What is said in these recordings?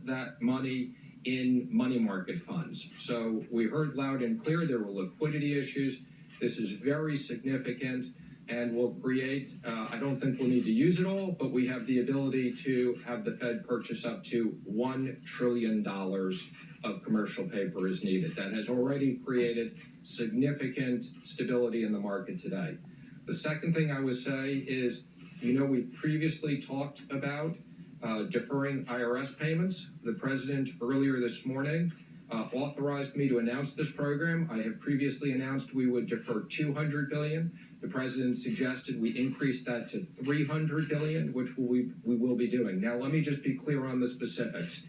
that money in money market funds. So we heard loud and clear there were liquidity issues. This is very significant and will create, I don't think we'll need to use it all, but we have the ability to have the Fed purchase up to $1 trillion of commercial paper as needed. That has already created significant stability in the market today. The second thing I would say is, we previously talked about deferring IRS payments. The president earlier this morning authorized me to announce this program. I have previously announced we would defer $200 billion. The president suggested we increase that to $300 billion, which we will be doing. Now, let me just be clear on the specifics.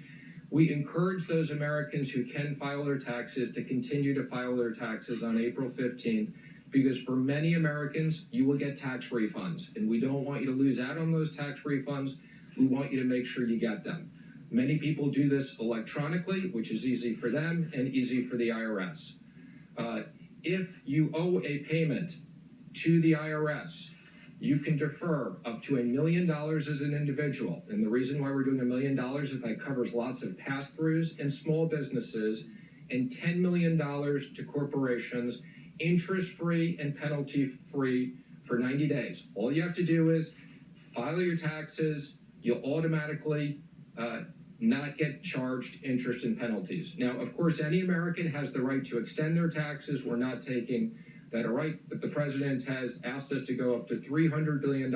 We encourage those Americans who can file their taxes to continue to file their taxes on April 15th, because for many Americans, you will get tax refunds, and we don't want you to lose out on those tax refunds. We want you to make sure you get them. Many people do this electronically, which is easy for them and easy for the IRS. If you owe a payment to the IRS, you can defer up to $1 million as an individual. And the reason why we're doing $1 million is that covers lots of pass-throughs and small businesses, and $10 million to corporations, interest-free and penalty-free for 90 days. All you have to do is file your taxes. You'll automatically not get charged interest and penalties. Now, of course, any American has the right to extend their taxes. We're not taking that right, but the president has asked us to go up to $300 billion.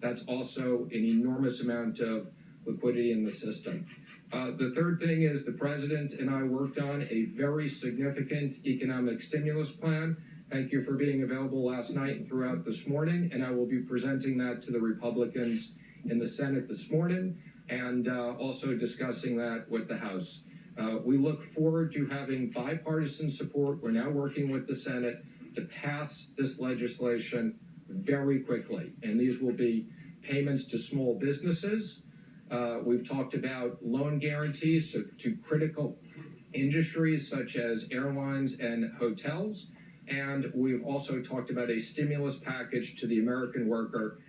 That's also an enormous amount of liquidity in the system. The third thing is the president and I worked on a very significant economic stimulus plan. Thank you for being available last night and throughout this morning, and I will be presenting that to the Republicans in the Senate this morning, and also discussing that with the House. We look forward to having bipartisan support. We're now working with the Senate to pass this legislation very quickly, and these will be payments to small businesses. We've talked about loan guarantees to critical industries such as airlines and hotels, and we've also talked about a stimulus package to the American worker.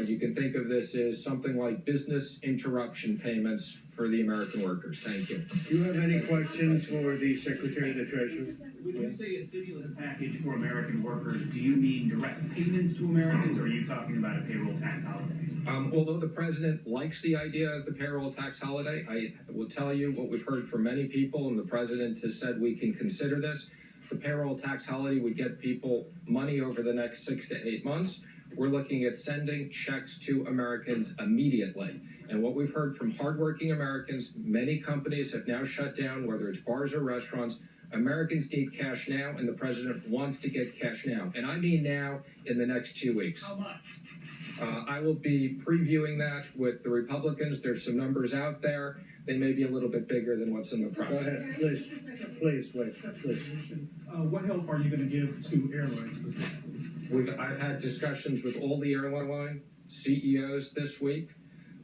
You can think of this as something like business interruption payments for the American workers. Thank you. Do you have any questions for the Secretary of the Treasury? When you say a stimulus package for American workers, do you mean direct payments to Americans, or are you talking about a payroll tax holiday? Although the president likes the idea of the payroll tax holiday, I will tell you what we've heard from many people, and the president has said we can consider this. The payroll tax holiday would get people money over the next 6 to 8 months. We're looking at sending checks to Americans immediately. And what we've heard from hardworking Americans, many companies have now shut down, whether it's bars or restaurants. Americans need cash now, and the president wants to get cash now. And I mean now, in the next 2 weeks. How much? I will be previewing that with the Republicans. There's some numbers out there. They may be a little bit bigger than what's in the press. Go ahead, please, wait, please. What help are you going to give to airlines specifically? I've had discussions with all the airline CEOs this week.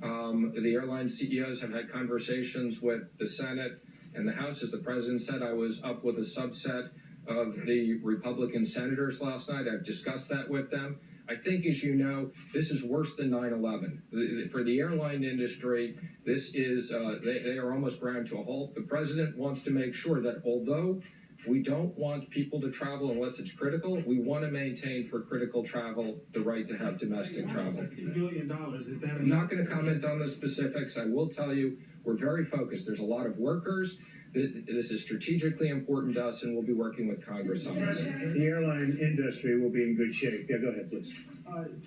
The airline CEOs have had conversations with the Senate and the House. As the president said, I was up with a subset of the Republican senators last night. I've discussed that with them. I think, as you know, this is worse than 9/11. For the airline industry, this is, they are almost ground to a halt. The president wants to make sure that although we don't want people to travel unless it's critical, we want to maintain for critical travel the right to have domestic travel. $50 billion, is that I'm not going to comment on the specifics. I will tell you we're very focused. There's a lot of workers. This is strategically important to us, and we'll be working with Congress on this. The airline industry will be in good shape. Yeah, go ahead, please.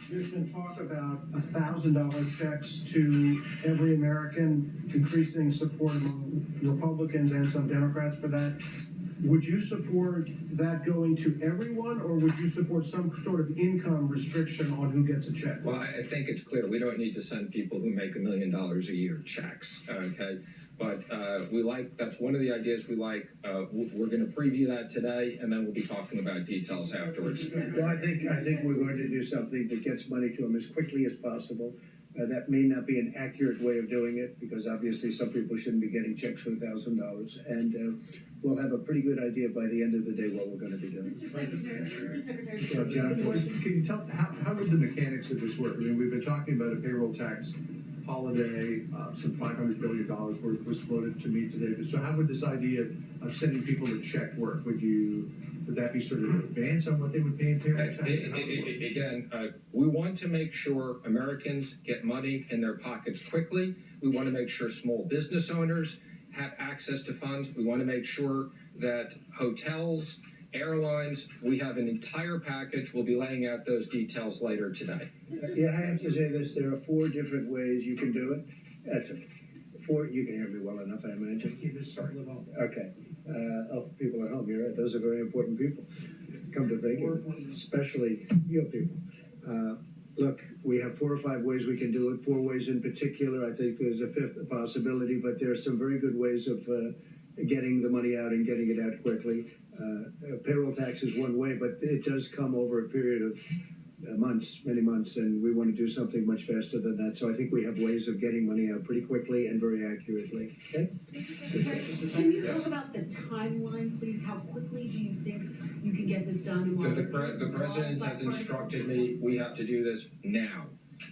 There's been talk about $1,000 checks to every American, increasing support among Republicans and some Democrats for that. Would you support that going to everyone, or would you support some sort of income restriction on who gets a check? Well, I think it's clear we don't need to send people who make $1 million a year checks, okay? But that's one of the ideas we like. We're going to preview that today, and then we'll be talking about details afterwards. Well, I think we're going to do something that gets money to them as quickly as possible. That may not be an accurate way of doing it, because obviously some people shouldn't be getting checks for $1,000. And we'll have a pretty good idea by the end of the day what we're going to be doing. Mr. Secretary, John, Can you tell, how would the mechanics of this work? I mean, we've been talking about a payroll tax holiday, some $500 billion worth was floated to me today. So how would this idea of sending people a check work? Would that be sort of an advance on what they would pay in payroll taxes? How would it work? Again, we want to make sure Americans get money in their pockets quickly. We want to make sure small business owners have access to funds. We want to make sure that hotels, airlines, we have an entire package. We'll be laying out those details later today. Yeah, I have to say this, there are 4 different ways you can do it. That's it. 4, you can hear me well enough, I imagine. Okay. People at home, you're right, those are very important people. Come to think of it, especially you people. Look, we have 4 or 5 ways we can do it, 4 ways in particular. I think there's a 5th possibility, but there are some very good ways of getting the money out and getting it out quickly. Payroll tax is one way, but it does come over a period of months, many months, and we want to do something much faster than that. So I think we have ways of getting money out pretty quickly and very accurately. Okay? Can you talk about the timeline, please? How quickly do you think you can get this done? The president has instructed me, we have to do this now.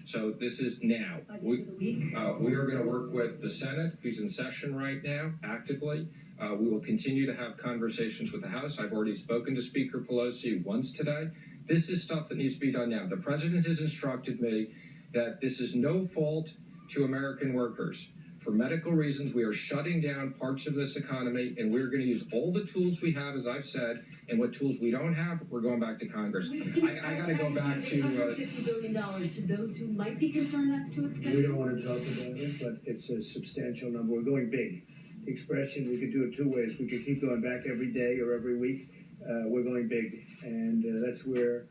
So this is now. By the end of the week? We are going to work with the Senate, who's in session right now, actively. We will continue to have conversations with the House. I've already spoken to Speaker Pelosi once today. This is stuff that needs to be done now. The president has instructed me that this is no fault to American workers. For medical reasons, we are shutting down parts of this economy, and we're going to use all the tools we have, as I've said, and what tools we don't have, we're going back to Congress. I got to go back to $50 billion to those who might be concerned that's too expensive. We don't want to talk about it, but it's a substantial number. We're going big. The expression, we could do it 2 ways. We could keep going back every day or every week. We're going big, and that's where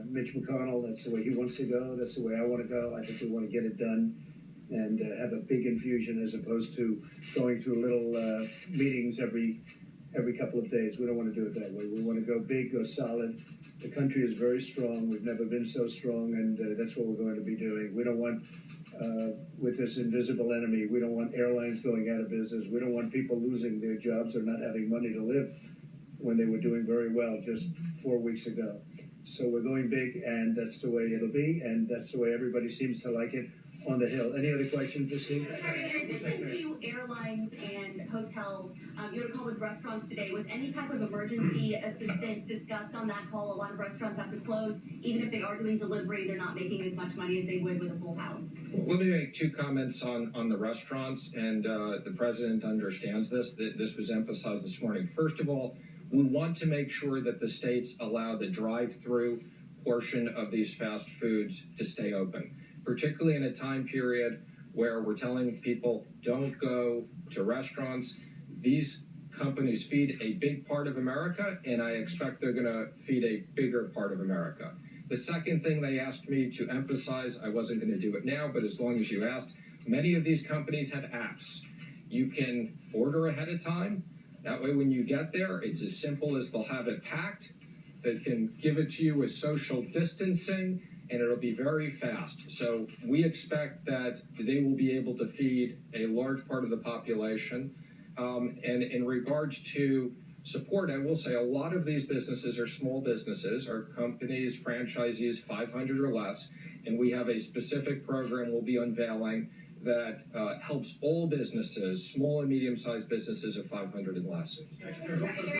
Mitch McConnell, that's the way he wants to go. That's the way I want to go. I think we want to get it done and have a big infusion as opposed to going through little meetings every couple of days. We don't want to do it that way. We want to go big, go solid. The country is very strong. We've never been so strong, and that's what we're going to be doing. We don't want, with this invisible enemy, we don't want airlines going out of business. We don't want people losing their jobs or not having money to live when they were doing very well just 4 weeks ago. So we're going big, and that's the way it'll be, and that's the way everybody seems to like it on the Hill. Any other questions, Christine? Sorry, in addition to airlines and hotels, you had a call with restaurants today. Was any type of emergency assistance discussed on that call? A lot of restaurants have to close. Even if they are doing delivery, they're not making as much money as they would with a full house. Let me make 2 comments on the restaurants, and the president understands this. This was emphasized this morning. First of all, we want to make sure that the states allow the drive-through portion of these fast foods to stay open, particularly in a time period where we're telling people don't go to restaurants. These companies feed a big part of America, and I expect they're going to feed a bigger part of America. The second thing they asked me to emphasize, I wasn't going to do it now, but as long as you asked, many of these companies have apps. You can order ahead of time. That way, when you get there, it's as simple as they'll have it packed. They can give it to you with social distancing, and it'll be very fast. So we expect that they will be able to feed a large part of the population. And in regards to support, I will say a lot of these businesses are small businesses, are companies, franchisees, 500 or less, and we have a specific program we'll be unveiling that helps all businesses, small and medium-sized businesses of 500 and less.